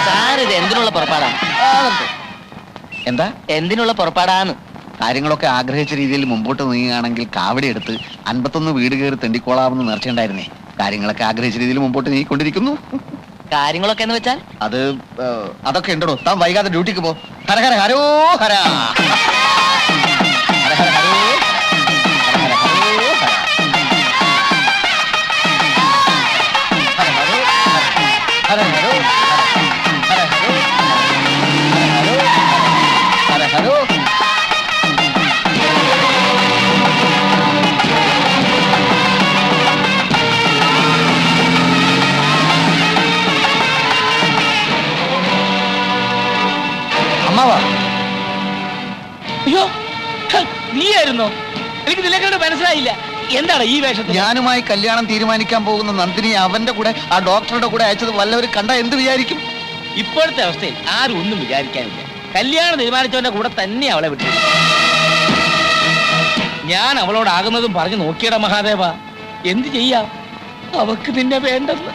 Sir ഇത് എന്തിനുള്ള പുറപ്പാടാ? എന്താ എന്തിനുള്ള പുറപ്പാടാന്ന്? കാര്യങ്ങളൊക്കെ ആഗ്രഹിച്ച രീതിയിൽ മുമ്പോട്ട് നീങ്ങുകയാണെങ്കിൽ കാവടി എടുത്ത് 51 വീട് കയറി തെണ്ടിക്കോളാമെന്ന് നേർച്ചയുണ്ടായിരുന്നേ. കാര്യങ്ങളൊക്കെ ആഗ്രഹിച്ച രീതിയിൽ മുമ്പോട്ട് നീങ്ങിക്കൊണ്ടിരിക്കുന്നു. കാര്യങ്ങളൊക്കെ എന്ന് വെച്ചാൽ അതൊക്കെ ഉണ്ടോ? താൻ വൈകാതെ ഡ്യൂട്ടിക്ക് പോ. ഹര ഹര ഹരോ ഹര. ഹര ഹര ഹരോ ഹര ഹര ഹരോ ഹര. ഹര ഹരോ ഹര ഹരോ ഹര ഹരോ ഹര ഹരോ. അയ്യോ, നീയായിരുന്നോ? എനിക്ക് നിലക്കണ്ട് മനസ്സിലായില്ല. എന്താണ് ഈ വേഷത്തിൽ? ഞാനുമായി കല്യാണം തീരുമാനിക്കാൻ പോകുന്ന നന്ദിനി അവന്റെ കൂടെ ആ ഡോക്ടറുടെ കൂടെ അയച്ചത് വല്ലവരും കണ്ടാ എന്ത് വിചാരിക്കും? ഇപ്പോഴത്തെ അവസ്ഥയിൽ ആരും ഒന്നും വിചാരിക്കാനില്ല. കല്യാണം തീരുമാനിച്ചവന്റെ കൂടെ തന്നെ അവളെ വിട്ടു. ഞാൻ അവളോടാകുന്നതും പറഞ്ഞു നോക്കിയടാ മഹാദേവ. എന്ത് ചെയ്യാം? അവക്ക് നിന്നെ വേണ്ടെന്ന്.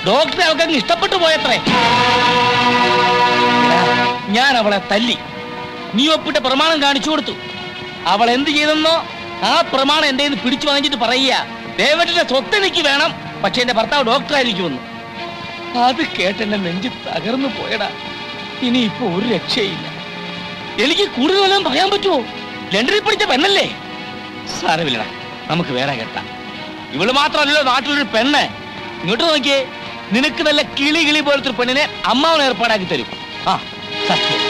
ഡോക്ടറെ അവൾക്ക് ഇഷ്ടപ്പെട്ടു പോയത്രേ. ഞാൻ അവളെ തല്ലി. നീ ഒപ്പിട്ട പ്രമാണം കാണിച്ചു കൊടുത്തു. അവൾ എന്ത് ചെയ്തെന്നോ ആ പ്രമാണം എന്റെ പിടിച്ചു വാങ്ങിച്ചിട്ട് പറയുക, ദേവന്റെ സ്വത്ത് എനിക്ക് വേണം, പക്ഷെ എന്റെ ഭർത്താവ് ഡോക്ടറായിരിക്കുമെന്ന്. അത് കേട്ടെന്റെ നെഞ്ച് തകർന്നു പോയടാ. ഇനിയിപ്പോ ഒരു രക്ഷയില്ല. എനിക്ക് കൂടുതലും പറയാൻ പറ്റുമോ? ലണ്ടനിൽ പിടിച്ച പെണ്ണല്ലേ? സാരമില്ലടാ, നമുക്ക് വേറെ കേട്ടാം. ഇവള് മാത്രമല്ലല്ലോ നാട്ടിലൊരു പെണ്ണ്. ഇങ്ങോട്ട് നോക്കിയേ, നിനക്ക് നല്ല കിളി കിളി പോലത്തെ ഒരു പെണ്ണിനെ അമ്മാവൻ ഏർപ്പാടാക്കി തരും. ആ സത്യം.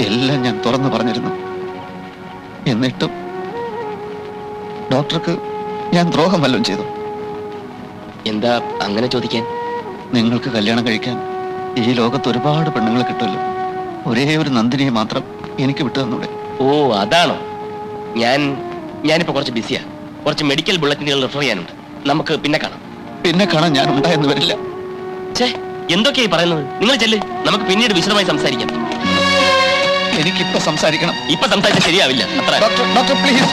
എല്ലാം ഞാൻ തുറന്നു പറഞ്ഞിരുന്നു. എന്നിട്ടും ഡോക്ടർക്ക് ഞാൻ ദ്രോഹം വല്ലതും ചെയ്തു. എന്താ അങ്ങനെ ചോദിക്കാൻ? നിങ്ങൾക്ക് കല്യാണം കഴിക്കാൻ ഈ ലോകത്ത് ഒരുപാട് പെണ്ണുങ്ങൾ കിട്ടുമല്ലോ. ഒരേ ഒരു നന്ദിനിയെ മാത്രം എനിക്ക് വിട്ടു തന്നൂടെ? ഓ അതാണോ? ഞാനിപ്പോ കുറച്ച് ബിസിയാ. കുറച്ച് മെഡിക്കൽ ബുള്ളറ്റിനുകൾ റെഫർ ചെയ്യാനുണ്ട്. നമുക്ക് പിന്നെ കാണാം. ഞാൻ ഉണ്ടായെന്ന് വരില്ല. എന്തൊക്കെയായി പറയുന്നത്? നിങ്ങൾ ചെല്ല്, നമുക്ക് പിന്നീട് വിശദമായി സംസാരിക്കാം. എനിക്കിപ്പോ സംസാരിക്കണം. ഇപ്പൊ സംസാരിച്ചാൽ ശരിയാവില്ല. ഡോക്ടർ പ്ലീസ്,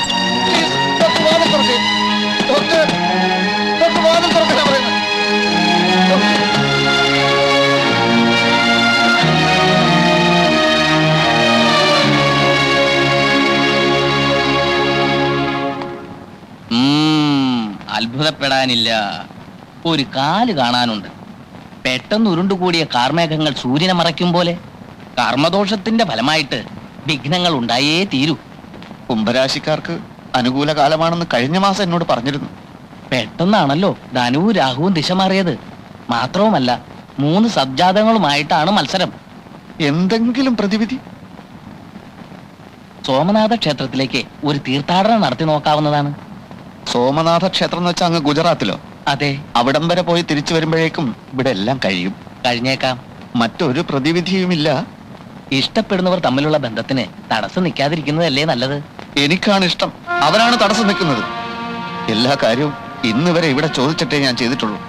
അത്ഭുതപ്പെടാനില്ല. ഒരു കാല് കാണാനുണ്ട്. പെട്ടെന്ന് ഉരുണ്ടുകൂടിയ കാർമേഘങ്ങൾ സൂര്യനെ മറയ്ക്കും പോലെ കർമ്മദോഷത്തിന്റെ ഫലമായിട്ട് വിഘ്നങ്ങൾ ഉണ്ടായേ തീരൂ. കുംഭരാശിക്കാർക്ക് അനുകൂല കാലമാണെന്ന് കഴിഞ്ഞ മാസം എന്നോട് പറഞ്ഞിരുന്നു. പെട്ടെന്നാണല്ലോ ധനുവും രാഹുവും ദിശ മാറിയത്. മാത്രവുമല്ല 3 സബ്ജാതങ്ങളുമായിട്ടാണ് മത്സരം. എന്തെങ്കിലും പ്രതിവിധി? സോമനാഥ ക്ഷേത്രത്തിലേക്ക് ഒരു തീർത്ഥാടനം നടത്തി നോക്കാവുന്നതാണ്. സോമനാഥ ക്ഷേത്രം എന്ന് വെച്ചാൽ അങ്ങ് ഗുജറാത്തിലോ? അതെ. അവിടം വരെ പോയി തിരിച്ചു വരുമ്പോഴേക്കും ഇവിടെ എല്ലാം കഴിഞ്ഞേക്കാം. മറ്റൊരു പ്രതിവിധിയുമില്ല. ഇഷ്ടപ്പെടുന്നവർ തമ്മിലുള്ള ബന്ധത്തിന് തടസ്സം നിൽക്കാതിരിക്കുന്നതല്ലേ നല്ലത്? എനിക്കാണ് ഇഷ്ടം, അവനാണ് തടസ്സം നിൽക്കുന്നത്. എല്ലാ കാര്യവും ഇന്ന് വരെ ഇവിടെ ചോദിച്ചിട്ടേ ഞാൻ ചെയ്തിട്ടുള്ളൂ.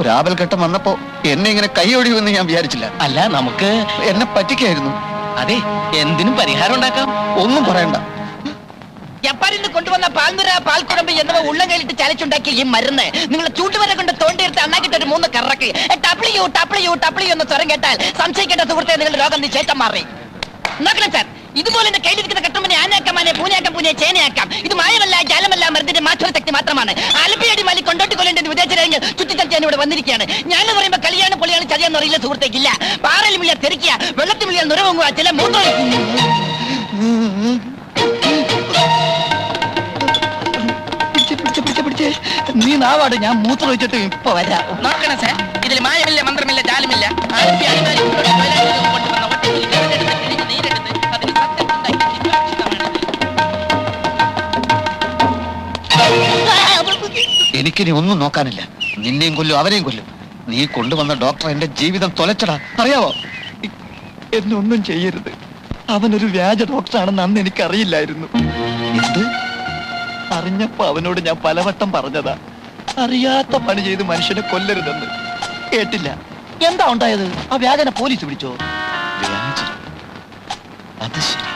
ഒരു ആപൽഘട്ടം വന്നപ്പോ എന്നെ ഇങ്ങനെ കൈയൊഴിയുമെന്ന് ഞാൻ വിചാരിച്ചില്ല. അല്ല, നമുക്ക് എന്നെ പറ്റിക്കായിരുന്നു. അതെ, എന്തിനും പരിഹാരം ഉണ്ടാക്കാം. ഒന്നും പറയണ്ട. ജപ്പാനിൽ നിന്ന് കൊണ്ടുവന്ന പാൽനുര പാൽക്കുഴമ്പ് എന്നിവ ഉള്ളം കയ്യിലിട്ട് ചലച്ചുണ്ടാക്കിയ ഈ മരുന്ന് നിങ്ങളെ ചൂട്ടുവരെ കൊണ്ട് തോണ്ടിയെടുത്ത് അണ്ണാക്കിട്ട് ഒരു 3 കറക്ക് ടപ്ലിയു ടപ്ലിയു ടപ്ലിയു എന്ന് സ്വരം കേട്ടാൽ സംശയിക്കേണ്ട സുഹൃത്തെ നിങ്ങളുടെ രോഗം നിശ്ചയിച്ചം മാറി. നോക്കണം സാർ, ഇതുപോലെ എന്റെ കയ്യിലിരിക്കുന്ന കട്ടുമ്പനെ ആനയാക്കാം, ആനെ പൂനയാക്കാം, പൂനെ ചേനയാക്കാം. ഇത് മായമല്ല, ജാലമല്ല, മരുന്നിന്റെ മാറ്റൊരു ശക്തി മാത്രമാണ്. ആലപ്പിയടി മാലി കൊണ്ടോട്ടി കൊല്ലേണ്ട വിദേശരാജ്ഞ ചുറ്റിച്ചടിച്ചാൻ ഇവിടെ വന്നിരിക്കുകയാണ്. ഞാൻ പറയുമ്പോ കളിയാണ് പൊളിയാണ് ചതിയാന്ന് അറിയില്ല സുഹൃത്തേക്കില്ല. പാറയിൽ മിളിയാ തെറിക്കുക, വെള്ളത്തിൽ മിളിയാ നുരവങ്ങുക, ചില മൂത്രം. നീ നാവാട്, ഞാൻ മൂത്രം വെച്ചിട്ട് ഇപ്പൊ വരാം. നോക്കണം സാർ, ഇതിൽ മായമില്ല, മന്ത്രമില്ല, ജാലമില്ല. എനിക്കിനി ഒന്നും നോക്കാനില്ല. നിന്നെയും കൊല്ലും അവനെയും കൊല്ലും. നീ കൊണ്ടുവന്ന ഡോക്ടർ എന്റെ ജീവിതം തൊലച്ചടാ, അറിയാവോ? എന്നൊന്നും ചെയ്യരുത്. അവനൊരു വ്യാജ ഡോക്ടറാണെന്ന് അന്ന് എനിക്കറിയില്ലായിരുന്നു. എന്ത്? അറിഞ്ഞപ്പോ അവനോട് ഞാൻ പലവട്ടം പറഞ്ഞതാ, അറിയാത്ത പണി ചെയ്ത് മനുഷ്യനെ കൊല്ലരുതെന്ന്. കേട്ടില്ല. എന്താ ഉണ്ടായത്? ആ വ്യാജനെ പോലീസ് പിടിച്ചോ? വ്യാജം? അത് ശരി.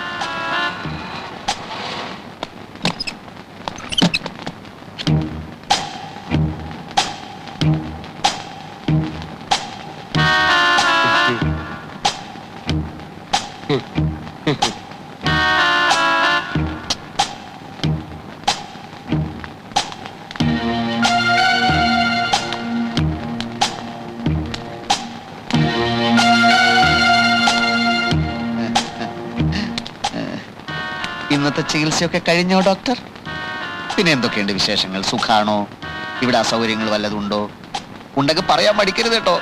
ഇന്നത്തെ ചികിത്സയൊക്കെ കഴിഞ്ഞോ ഡോക്ടർ? പിന്നെ എന്തൊക്കെയുണ്ട് വിശേഷങ്ങൾ? സുഖാണോ? ഇവിടെ അസൗകര്യങ്ങൾ വല്ലതുണ്ടോ? ഉണ്ടെങ്കിൽ പറയാൻ മടിക്കരുത് കേട്ടോ.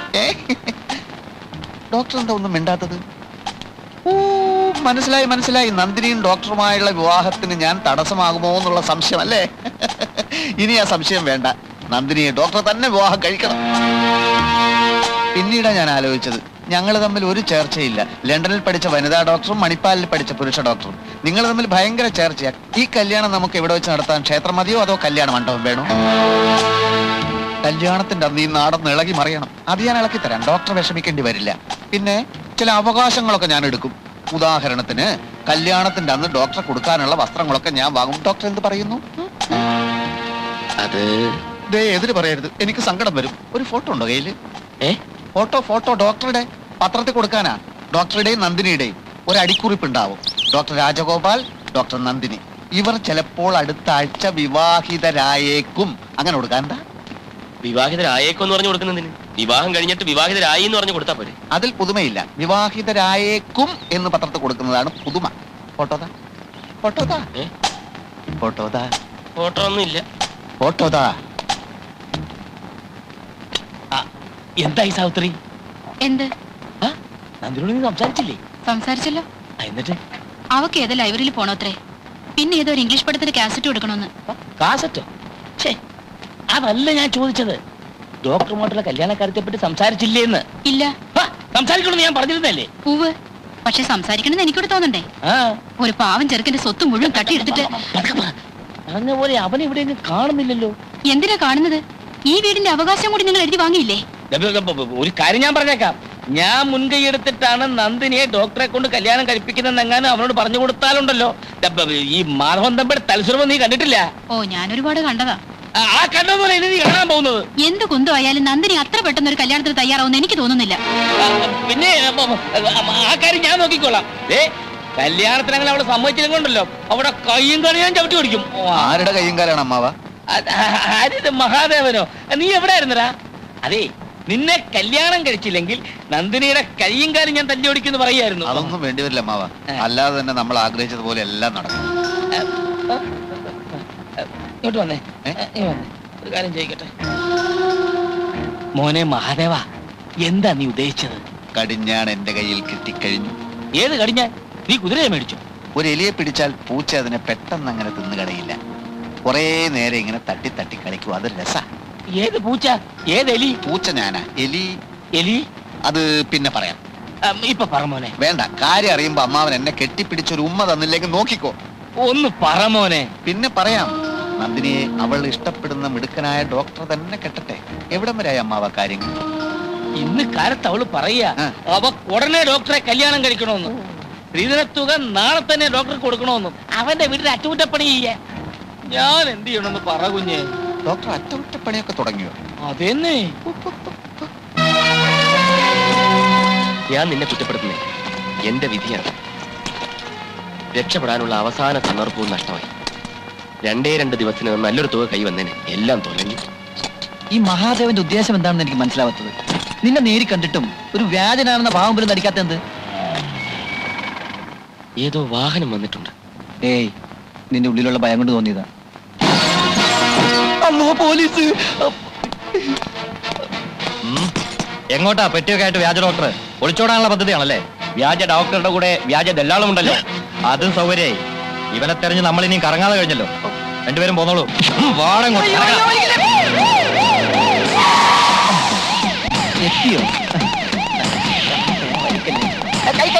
ഡോക്ടർ എന്താ ഒന്നും മിണ്ടാത്തത്? ഓ, മനസ്സിലായി മനസ്സിലായി. നന്ദിനിയും ഡോക്ടറുമായുള്ള വിവാഹത്തിന് ഞാൻ തടസ്സമാകുമോ എന്നുള്ള സംശയം അല്ലേ? ഇനി ആ സംശയം വേണ്ട. നന്ദിനിയെ ഡോക്ടർ തന്നെ വിവാഹം കഴിക്കണം. പിന്നീടാ ഞാൻ ആലോചിച്ചത്, ഞങ്ങൾ തമ്മിൽ ഒരു ചേർച്ചയില്ല. ലണ്ടനിൽ പഠിച്ച വനിതാ ഡോക്ടറും മണിപ്പാലിൽ പഠിച്ച പുരുഷ ഡോക്ടറും. നിങ്ങൾ തമ്മിൽ ഭയങ്കര ചേർച്ചയാണ്. ഈ കല്യാണം നമുക്ക് എവിടെ വെച്ച് നടത്താൻ? ക്ഷേത്രം മതിയോ അതോ കല്യാണ മണ്ഡപം വേണോ? കല്യാണത്തിന്റെ അന്ന് ഈ നാടൊന്ന് ഇളകി മറിയണം. അത് ഞാൻ ഇളക്കി തരാം. ഡോക്ടർ വിഷമിക്കേണ്ടി വരില്ല. പിന്നെ ചില അവകാശങ്ങളൊക്കെ ഞാൻ എടുക്കും. ഉദാഹരണത്തിന് കല്യാണത്തിന്റെ അന്ന് ഡോക്ടർ കൊടുക്കാനുള്ള വസ്ത്രങ്ങളൊക്കെ ഞാൻ വാങ്ങും. ഡോക്ടർ എന്ത് പറയുന്നു? അത് ദേ എതിര് പറയരുത്, എനിക്ക് സങ്കടം വരും. ഒരു ഫോട്ടോ ഉണ്ടോ കയ്യില്? ഫോട്ടോ ഡോക്ടറുടെ പത്രത്തിൽ കൊടുക്കാനാ. ഡോക്ടറുടെയും നന്ദിനിയുടെയും ഒരു അടിക്കുറിപ്പ് ഉണ്ടാവും. Doctor Rajagopal, doctor Nandini. ഇവർ ചിലപ്പോൾ അടുത്ത ആഴ്ച വിവാഹിതരായേക്കും. അങ്ങനെ കൊടുക്കാൻ എന്താ? വിവാഹിതരായേക്കും എന്ന് പറഞ്ഞു കൊടുക്കുന്നതിന് വിവാഹം കഴിഞ്ഞിട്ട് വിവാഹിതരായി എന്ന് പറഞ്ഞു കൊടുത്താ പോരെ? അതിൽ പുതുമയില്ല. വിവാഹിതരായേക്കും എന്ന് പത്രത്തിൽ കൊടുക്കുന്നതാണ് പുതുമ. ഫോട്ടോതാ ഫോട്ടോതാ ഫോട്ടോതാ ഫോട്ടോ ഒന്നും ഇല്ല. ഫോട്ടോതാ. എന്തായി സാവിത്രി? എന്ത്? നന്ദിനോട് നീ സംസാരിച്ചില്ലേ? സംസാരിച്ചല്ലോ. എന്നിട്ട് അവക്ക് ഏതോ ലൈബ്രറിയിൽ പോണോത്രേ. പിന്നെ ഏതോ ഒരു ഇംഗ്ലീഷ് പഠിത്തത്തിന് കാസറ്റ് കൊടുക്കണമെന്ന്. കാസറ്റോ? ഛേ, അതല്ല ഞാൻ ചോദിച്ചത്. ഡോക്ടറുമായിട്ടുള്ള കല്യാണക്കാര്യത്തെ പറ്റി സംസാരിച്ചില്ലേന്ന്. ഇല്ല. സംസാരിക്കണമെന്ന് ഞാൻ പറഞ്ഞിരുന്നല്ലേ? പൂവ്. പക്ഷെ സംസാരിക്കണമെന്ന് എനിക്കൂടെ തോന്നണ്ടേ? ഒരു പാവം ചെറുക്കന്റെ സ്വത്ത് മുഴുവൻ തട്ടിയെടുത്തിട്ട് പറഞ്ഞ പോലെ അവനെ ഇവിടെ കാണുന്നില്ലല്ലോ. എന്തിനാ കാണുന്നത്? ഈ വീടിന്റെ അവകാശം കൂടി നിങ്ങൾ എഴുതി വാങ്ങിയില്ലേ? ഒരു കാര്യം ഞാൻ പറഞ്ഞേക്കാം. ഞാൻ മുൻകൈ എടുത്തിട്ടാണ് നന്ദിനിയെ ഡോക്ടറെ കൊണ്ട് കല്യാണം കഴിപ്പിക്കുന്നതെങ്ങാനും അവനോട് പറഞ്ഞു കൊടുത്താലുണ്ടല്ലോ, ഈ മാധവൻ തമ്പിയുടെ തലസുരമം നീ കണ്ടിട്ടില്ല? ഓ, ഞാൻ ഒരുപാട് കണ്ടതാ. ആ കണ്ടതുപോലെ ഇനി നീ കാണാൻ പോകുന്നത്. എന്ത് കുന്തമായാലും നന്ദിനി അത്ര പെട്ടെന്ന് ഒരു കല്യാണത്തിന് തയ്യാറാവുന്ന എനിക്ക് തോന്നുന്നില്ല. പിന്നെ ആ കാര്യം ഞാൻ നോക്കിക്കോളാം. കല്യാണത്തിന് അങ്ങനെ അവളെ സമ്മതിച്ചില്ലെങ്കിലുണ്ടല്ലോ അവിടെ കയ്യും കളിയാൻ ചവിട്ടി പിടിക്കും. ആരുടെ കയ്യും കാലാണ് അമ്മാവ? ആര്? മഹാദേവനോ? നീ എവിടെ ആയിരുന്നടാ? അതെ, നിന്നെ കല്യാണം കഴിച്ചില്ലെങ്കിൽ നന്ദിനിയുടെ കയ്യും കാലും ഞാൻ തല്ലി ഓടിക്കുന്നു പറയായിരുന്നു. അതൊന്നും വേണ്ടിവരില്ല അമ്മാവ. അല്ലാതെ തന്നെ നമ്മൾ ആഗ്രഹിച്ചതുപോലെ എല്ലാം നടക്കും. ഇങ്ങോട്ട് വന്നേ. ഒരു കാര്യം ചോദിക്കട്ടെ മോനെ മഹാദേവ, എന്താ നീ ഉദ്ദേശിച്ചത്? കടിഞ്ഞാൺ എന്റെ കയ്യിൽ കിട്ടിക്കഴിഞ്ഞു. ഏത് കടിഞ്ഞാൻ? നീ കുതിരയെ മേടിച്ചു? ഒരു എലിയെ പിടിച്ചാൽ പൂച്ച അതിനെ പെട്ടെന്ന് അങ്ങനെ തിന്നു കളയില്ല. കുറേ നേരം ഇങ്ങനെ തട്ടി തട്ടി കളിക്കും. അതൊരു രസാ. ഏത് പൂച്ച? ഏത് എലി? പൂച്ച ഞാനാ. എലി എലി അത് പിന്നെ പറയാം. ഇപ്പൊ പറ മോനെ. വേണ്ട, കാര്യം അറിയുമ്പോ അമ്മാവൻ എന്നെ കെട്ടിപ്പിടിച്ചൊരു ഉമ്മ തന്നില്ലെങ്കിൽ നോക്കിക്കോ. ഒന്ന് പറ മോനെ. പിന്നെ പറയാം. നന്ദിനിയെ അവൾ ഇഷ്ടപ്പെടുന്ന മിടുക്കനായ ഡോക്ടർ തന്നെ കെട്ടട്ടെ. എവിടം വരെയായി അമ്മാവ കാര്യങ്ങൾ? ഇന്ന് കാലത്ത് അവള് പറയാ അവ ഉടനെ ഡോക്ടറെ കല്യാണം കഴിക്കണമെന്ന്. സ്ത്രീധനത്തുക നാളെ തന്നെ ഡോക്ടർക്ക് കൊടുക്കണമെന്നും. അവന്റെ വീട്ടിൽ അറ്റകുറ്റപ്പണി ചെയ്യാ. ഞാൻ എന്ത് ചെയ്യണമെന്ന് പറ കുഞ്ഞെ. ഡോക്ടർ അറ്റകുറ്റപ്പണിയൊക്കെ തുടങ്ങിയോ? അതെന്നെ. ഞാൻ നിന്നെ കുറ്റപ്പെടുത്തുന്നേ. എന്റെ വിധിയാണ്. രക്ഷപ്പെടാനുള്ള അവസാന സന്ദർഭവും നഷ്ടമായി. 2 ദിവസത്തിനകം നല്ലൊരു തുക കൈ വന്നേനെ. എല്ലാം തൊലഞ്ഞു. ഈ മഹാദേവന്റെ ഉദ്ദേശം എന്താണെന്ന് എനിക്ക് മനസ്സിലാവാത്തത്. നിന്നെ നേരി കണ്ടിട്ടും ഒരു വ്യാജനാണെന്ന ഭാവം പോലും നടിക്കാത്ത എന്ത്? ഏതോ വാഹനം വന്നിട്ടുണ്ട്. ഏയ്, നിന്റെ ഉള്ളിലുള്ള ഭയം കൊണ്ട് തോന്നിയതാ. അല്ലോ പോലീസ്! എങ്ങോട്ടാ പെട്ടിയൊക്കെ ആയിട്ട് വ്യാജ ഡോക്ടർ? ഒളിച്ചോടാനുള്ള പദ്ധതിയാണല്ലേ? വ്യാജ ഡോക്ടറുടെ കൂടെ വ്യാജ ദല്ലാളും ഉണ്ടല്ലോ. അതും സൗകര്യമായി. ഇവനെ തെരഞ്ഞ് നമ്മൾ ഇനിയും കറങ്ങാതെ കഴിഞ്ഞല്ലോ. രണ്ടുപേരും പോന്നോളൂ. വാടങ്ങോട്ട്. അയ്യോ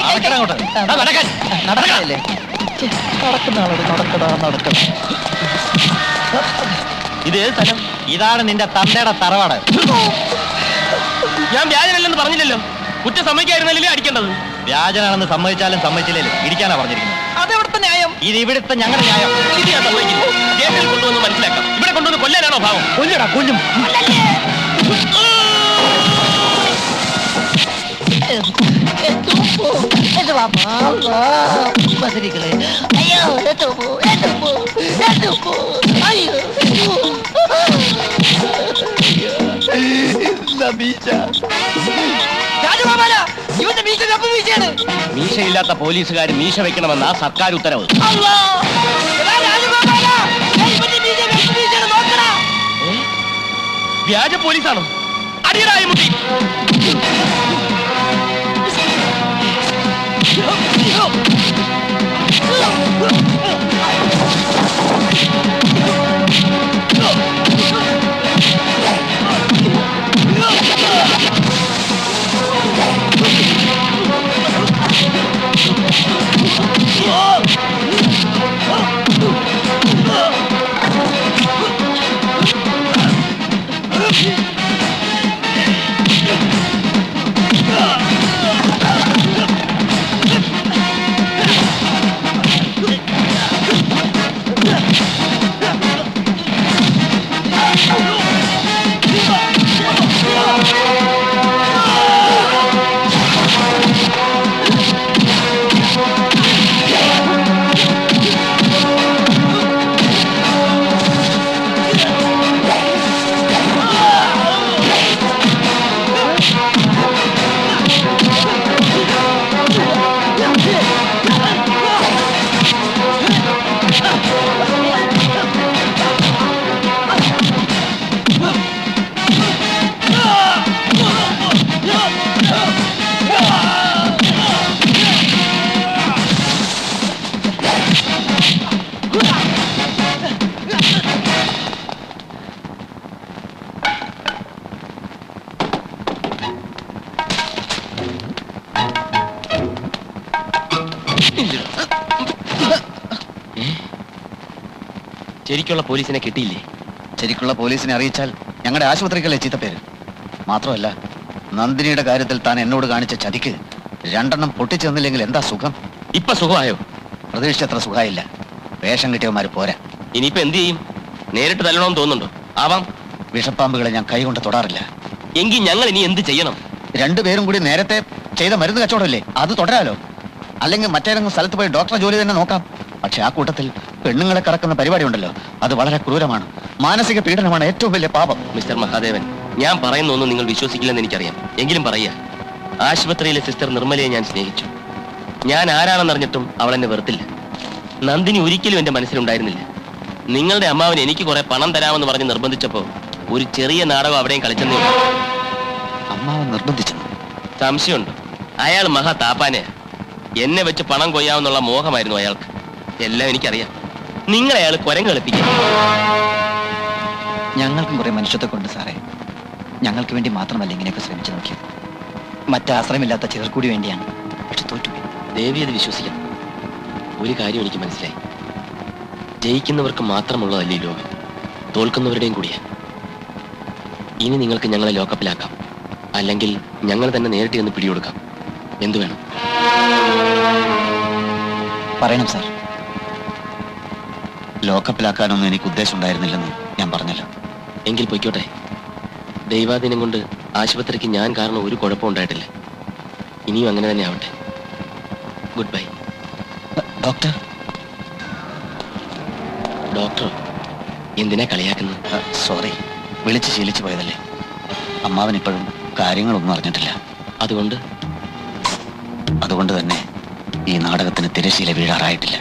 നടക്കണം അങ്ങോട്ട്. ആ, നടക്കാൻ. നടക്കല്ലേ നടക്കുന്ന ആളോട് നടക്കടാ നടക്കണം. ഇത് ഏത് സ്ഥലം? ഇതാണ് നിന്റെ തന്തയുടെ തറവാട്. ഞാൻ വ്യാജനല്ലെന്ന് പറഞ്ഞില്ലല്ലോ. കുറ്റം സമ്മതിക്കായിരുന്നല്ലേ അടിക്കേണ്ടത്. വ്യാജനാണെന്ന് സമ്മതിച്ചാലും സമ്മതിച്ചില്ലേലും ഇരിക്കാനാ പറഞ്ഞിരിക്കുന്നത്. അതെവിടുത്തെ ന്യായം? ഇത് ഇവിടുത്തെ ഞങ്ങളുടെ ന്യായം. ഇത് ഞാൻ സമ്മതിക്കില്ല. ജയിലിൽ കൊണ്ടുവന്ന് മനസ്സിലാക്കാം. ഇവിടെ കൊണ്ടുവന്ന് കൊല്ലാനാണോ ഭാവം? കൊല്ലടാ കൊല്ലും. രാജഗോപാല, ഇവന്റെ മീശ കപ്പ് മീശയാണ്. മീശയില്ലാത്ത പോലീസുകാർ മീശ വെക്കണമെന്നാ സർക്കാർ ഉത്തരവ്. അല്ലാ! എടാ രാജഗോപാല, ഇവന്റെ മീശ കപ്പ് മീശയാണ്, നോക്കടാ. വ്യാജ പോലീസാണോ? അടിയടായി മുട്ടി. ശരിക്കുള്ള പോലീസിനെ കിട്ടിയില്ലേ? ശരിക്കുള്ള പോലീസിനെ അറിയിച്ചാൽ ഞങ്ങളുടെ ആശുപത്രിക്കല്ലേ ചീത്തപ്പേര്. മാത്രമല്ല, നന്ദിനിയുടെ കാര്യത്തിൽ താൻ എന്നോട് കാണിച്ച ചതിക്ക് 2 പൊട്ടിച്ചു തന്നില്ലെങ്കിൽ എന്താ സുഖം? ഇപ്പൊ സുഖമായോ? പ്രതീക്ഷിച്ചത്ര സുഖമായില്ല. വേഷം കിട്ടിയവന്മാര് പോരാ. ഇനിയിപ്പോ എന്ത് ചെയ്യും? നേരിട്ട് തല്ലണമെന്ന് തോന്നുന്നുണ്ടോ? ആവാം. വിഷപ്പാമ്പുകളെ ഞാൻ കൈകൊണ്ട് തൊടാറില്ല. എങ്കിൽ ഞങ്ങൾ ഇനി എന്ത് ചെയ്യണം? 2 പേരും കൂടി നേരത്തെ ചെയ്ത മരുന്ന് കച്ചവടമല്ലേ, അത് തുടരാലോ. അല്ലെങ്കിൽ മറ്റേതെങ്കിലും സ്ഥലത്ത് പോയി ഡോക്ടറെ ജോലി തന്നെ നോക്കാം. പക്ഷെ ആ കൂട്ടത്തിൽ പെണ്ണുങ്ങളെ കറക്കുന്ന പരിപാടി ഉണ്ടല്ലോ, അത് വളരെ ക്രൂരമാണ്. മാനസിക പീഡനമാണ് ഏറ്റവും വലിയ പാപം. മിസ്റ്റർ മഹാദേവൻ, ഞാൻ പറയുന്നൊന്നും നിങ്ങൾ വിശ്വസിക്കില്ലെന്ന് എനിക്കറിയാം. എങ്കിലും പറയാ, ആശുപത്രിയിലെ സിസ്റ്റർ നിർമ്മലയെ ഞാൻ സ്നേഹിച്ചു. ഞാൻ ആരാണെന്നറിഞ്ഞിട്ടും അവൾ എന്നെ വെറുത്തില്ല. നന്ദിനി ഒരിക്കലും എന്റെ മനസ്സിലുണ്ടായിരുന്നില്ല. നിങ്ങളുടെ അമ്മാവൻ എനിക്ക് കുറെ പണം തരാമെന്ന് പറഞ്ഞ് നിർബന്ധിച്ചപ്പോ ഒരു ചെറിയ നാടകം അവിടെയും കളിച്ചെന്നേ ഉള്ളൂ. അമ്മാവൻ നിർബന്ധിച്ചു? സംശയമുണ്ട്. അയാൾ മഹാ താപ്പാനെയാ. എന്നെ വെച്ച് പണം കൊയ്യാമെന്നുള്ള മോഹമായിരുന്നു അയാൾക്ക്. എല്ലാം എനിക്കറിയാം. നിങ്ങളെ അയാൾ കുരങ്ങ് കളിപ്പിക്കും. ഞങ്ങൾക്കും കുറെ മനുഷ്യത്തെ കൊണ്ട് സാറേ. ഞങ്ങൾക്ക് വേണ്ടി മാത്രമല്ല ഇങ്ങനെയൊക്കെ ശ്രമിച്ചു നോക്കിയത്. മറ്റാശ്രയമില്ലാത്ത ചിലർ കൂടി വേണ്ടിയാണ്. പക്ഷെ തോറ്റുപോയി. ദേവി അത് വിശ്വസിക്കണം. ഒരു കാര്യം എനിക്ക് മനസ്സിലായി. ജയിക്കുന്നവർക്ക് മാത്രമുള്ളതല്ലേ ഈ ലോകം, തോൽക്കുന്നവരുടെയും കൂടിയാ. ഇനി നിങ്ങൾക്ക് ഞങ്ങളെ ലോക്കപ്പിലാക്കാം, അല്ലെങ്കിൽ ഞങ്ങൾ തന്നെ നേരിട്ട് ചെന്ന് പിടികൊടുക്കാം. എന്തു വേണം? പറയണം സാർ. ലോക്കപ്പിലാക്കാനൊന്നും എനിക്ക് ഉദ്ദേശം ഉണ്ടായിരുന്നില്ലെന്ന് ഞാൻ പറഞ്ഞല്ലോ. എങ്കിൽ പൊയ്ക്കോട്ടെ. ദൈവാധീനം കൊണ്ട് ആശുപത്രിക്ക് ഞാൻ കാരണം ഒരു കുഴപ്പം ഉണ്ടായിട്ടില്ല. ഇനിയും അങ്ങനെ തന്നെ ആവട്ടെ. Good bye. ഡോക്ടർ? ഡോക്ടർ എന്തിനാ കളിയാക്കുന്നത്? സോറി, വിളിച്ച് ശീലിച്ചു പോയതല്ലേ. അമ്മാവൻ ഇപ്പോഴും കാര്യങ്ങളൊന്നും അറിഞ്ഞിട്ടില്ല. അതുകൊണ്ട് തന്നെ ഈ നാടകത്തിന് തിരശ്ശീല വീഴാറായിട്ടില്ല.